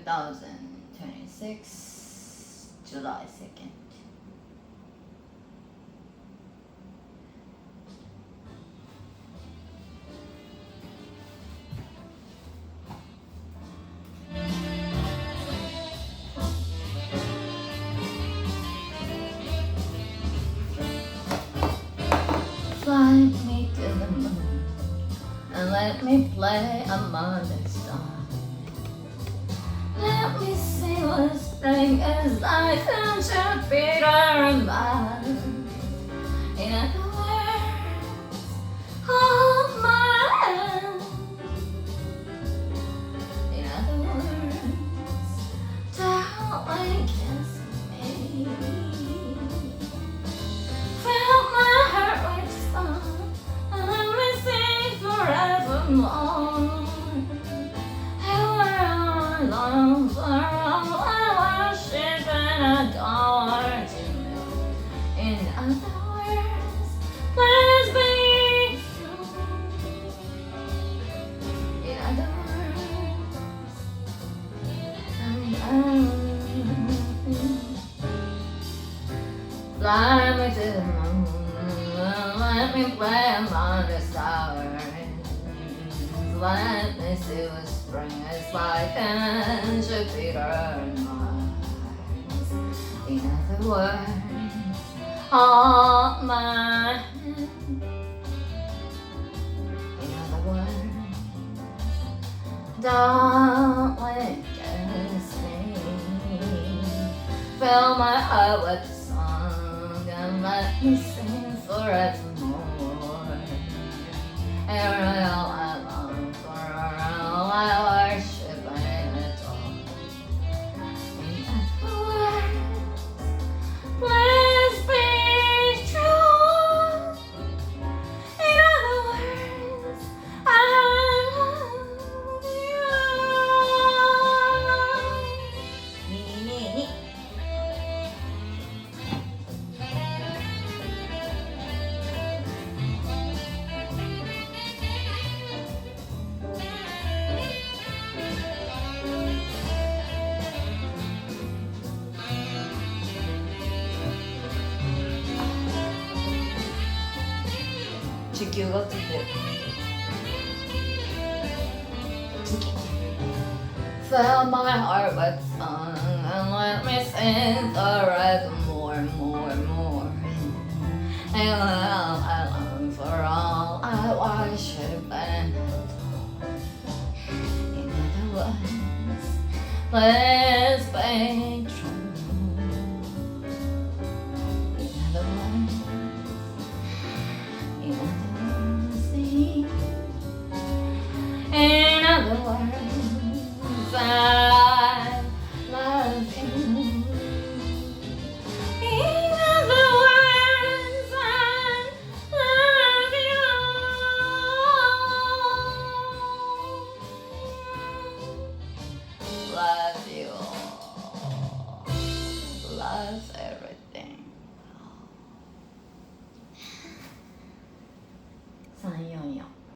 2026, July 2nd. Fly me to the moon and let me play among the stars. Let me see what spring is like in Jupiter and Mars. In other words, hold my hand. In other words, darling, kiss me. Fill my heart with song and let me sing forevermore. And we're all alone for all I worship and adore you. In other words, please be true. In other words, fly me to the moon, let me play among the stars. Let me see what spring is like in Jupiter and Mars. In other words, hold my hand. In other words, darling, kiss me. Fill my heart with song and let me sing forevermore. And all I long for, all I worship and adore. In other words, please be true. In other words, I love you. 지규가 두고 Fill my heart with song and let me sing forevermore, more, more. And all I long for, all I worship and adore. In other words, please be